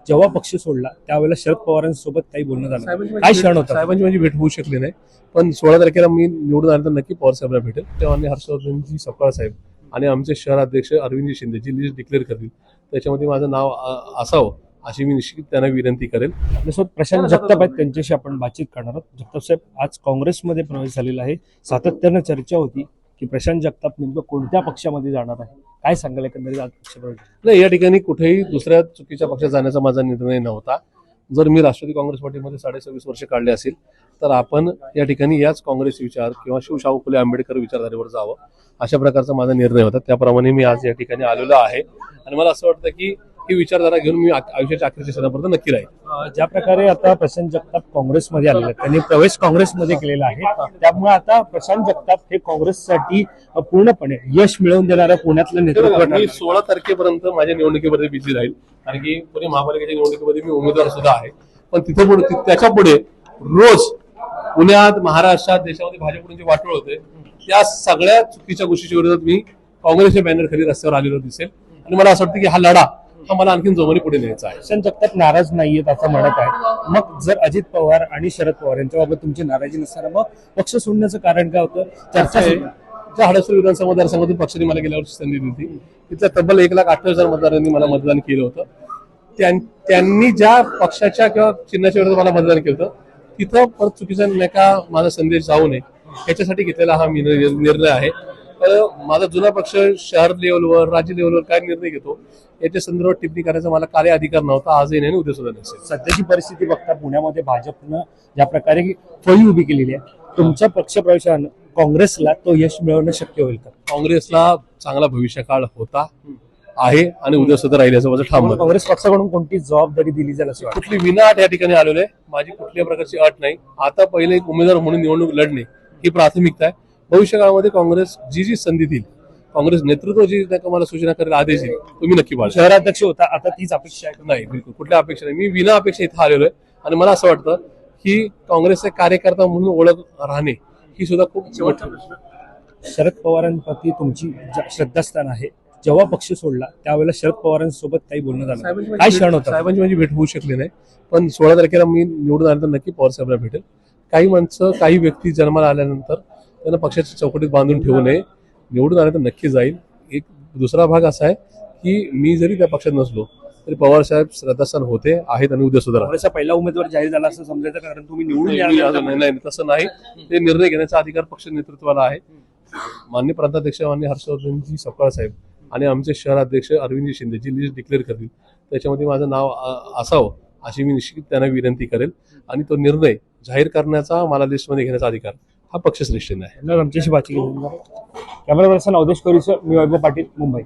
जेव्हा पक्ष सोडला त्यावेळेला शरद पवारांसोबत काही बोलणं झालं, काय क्षण होता? साहेबांची माझी भेट होऊ शकली नाही, पण 16 तारखेला मी निवडून आल्यानंतर नक्की पवार साहेबांना भेटेल. तेव्हा हर्षवर्धनजी सपकाळ साहेब आणि आमचे शहर अध्यक्ष अरविंदजी शिंदे जी लिस्ट डिक्लेअर करतील त्याच्यामध्ये माझं नाव असावं अशी मी निश्चित त्यांना विनंती करेल. आपल्यासोबत प्रशांत जगताप आहेत, त्यांच्याशी आपण बातचीत करणार आहोत. जगताप साहेब, आज काँग्रेसमध्ये प्रवेश झालेला आहे. सातत्यानं चर्चा होती की प्रशांत जगताप नेमकं कोणत्या पक्षामध्ये जाणार आहे, काय सांगाल एकंदरीत आज पक्षप्रवेश? नाही, या ठिकाणी कुठेही दुसऱ्या चुकीच्या पक्षात जाण्याचा माझा निर्णय नव्हता. जर मी राष्ट्रवादी काँग्रेस पार्टीमध्ये 26.5 वर्ष काढले असेल तर आपण या ठिकाणी याच काँग्रेस विचार किंवा शिवशाहू फुले आंबेडकर विचारधारेवर जावं अशा प्रकारचा माझा निर्णय होता. त्याप्रमाणे मी आज या ठिकाणी आलेलो आहे आणि मला असं वाटतं की ही विचारधारा घेऊन मी आयुष्याच्या अखेरच्या क्षणापर्यंत नक्की राहील. ज्या प्रकारे आता प्रशांत जगताप काँग्रेसमध्ये आलेले आहेत, त्यांनी प्रवेश काँग्रेसमध्ये केलेला आहे, त्यामुळे आता प्रशांत जगताप हे काँग्रेससाठी पूर्णपणे यश मिळवून देणाऱ्या पुण्यातलं नेतृत्व. मी 16 तारखेपर्यंत माझ्या निवडणुकीमध्ये बिझी राहील, कारण की पुणे महापालिकेच्या निवडणुकीमध्ये मी उमेदवार सुद्धा आहे. पण तिथे पुढे त्याच्या पुढे रोज पुण्यात, महाराष्ट्रात, देशामध्ये भाजपचे वाटोळ होते, त्या सगळ्या चुकीच्या गोष्टीच्या विरोधात मी काँग्रेसच्या बॅनर खाली रस्त्यावर आलेलो दिसेल. आणि मला असं वाटतं की हा लढा हा मला आणखीन जोमाने पुढे न्यायचा आहे. प्रशांत जगताप नाराज नाहीयेत असं म्हणत आहेत. मग जर अजित पवार आणि शरद पवार यांच्याबाबत तुमची नाराजी नसताना मग पक्ष सोडण्याचं कारण काय होतं? चर्चा आहे. ज्या हडसपूर विधानसभा मतदारसंघातून पक्षाने मला गेल्या वर्षी संधी दिली, तिथल्या तब्बल 1,28,000 मतदारांनी मला मतदान केलं होतं. त्यांनी ज्या पक्षाच्या किंवा चिन्हाच्या विरोधात मला मतदान केलं होतं तिथं परत चुकीचा नका माझा संदेश जाऊ नये याच्यासाठी घेतलेला हा निर्णय आहे. तर माझा जुना पक्ष शहर लेवलवर, राज्य लेवलवर काय निर्णय घेतो याच्या संदर्भात टिप्पणी करायचा मला काय अधिकार नव्हता, आजही नाही, उद्या सुद्धा नसेल. सध्याची परिस्थिती बघता पुण्यामध्ये भाजपनं ज्या प्रकारे फळी उभी केलेली आहे, तुमच्या पक्षप्रवेशानं काँग्रेसला तो यश मिळवणं शक्य होईल का? काँग्रेसला चांगला भविष्यकाळ होता, आहे आणि उद्या सुद्धा राहील याचं माझं ठाम मत. काँग्रेस पक्षाकडून कोणती जबाबदारी दिली जाईल असं वाटतं? कुठली विनाअट या ठिकाणी आलेलो आहे, माझी कुठल्याही प्रकारची अट नाही. आता पहिले एक उमेदवार म्हणून निवडणूक लढणे ही प्राथमिकता आहे. भविष्यकाळामध्ये काँग्रेस जी संधी देईल, काँग्रेस नेतृत्व जी मला सूचना करेल, आदेश येईल, तुम्ही नक्की पाळा. शहराध्यक्ष होता, आता तीच अपेक्षा आहे? नाही, बिलकुल कुठल्या अपेक्षा नाही. मी विना अपेक्षा इथं आलेलो आहे आणि मला असं वाटतं की काँग्रेसचे कार्यकर्ता म्हणून ओळख राहणे ही सुद्धा खूप शरद पवारांप्रती तुमची श्रद्धास्थान आहे. जेव्हा पक्ष सोडला त्यावेळेला शरद पवारांसोबत काही बोलणं झालं, काय क्षण होता? साहेबांची माझी भेट होऊ शकली नाही, पण 16 तारखेला मी निवडून आल्यानंतर नक्की पवार साहेबांना भेटेल. काही माणसं, काही व्यक्ती जन्माला आल्यानंतर त्यांना पक्षाच्या चौकटीत बांधून ठेवू नये. निवडून आल्यानंतर नक्की जाईल. एक दुसरा भाग असा आहे की मी जरी त्या पक्षात नसलो तरी पवार साहेब श्रद्धास्थान होते, आहेत आणि उद्या सुद्धा काँग्रेसचा पहिला उमेदवार जाहीर झाला असं समजायचं, कारण तुम्ही निवडून नाही, तसं नाही. ते निर्णय घेण्याचा अधिकार पक्ष नेतृत्वाला आहे. माननीय प्रांताध्यक्ष माननीय हर्षवर्धनजी सपकाळ साहेब आणि आमचे शहर अध्यक्ष अरविंदजी शिंदे जी लिस्ट डिक्लेअर करतील त्याच्यामध्ये माझं नाव असावं अशी मी निश्चित त्यांना विनंती करेल. आणि तो निर्णय जाहीर करण्याचा, मला लिस्टमध्ये घेण्याचा अधिकार हा पक्षश्रेष्ठीने आहे. आमच्याशी बातचीत. कॅमेरा पर्सन अवधेश कोरीसह मी वैभव पाटील, मुंबई.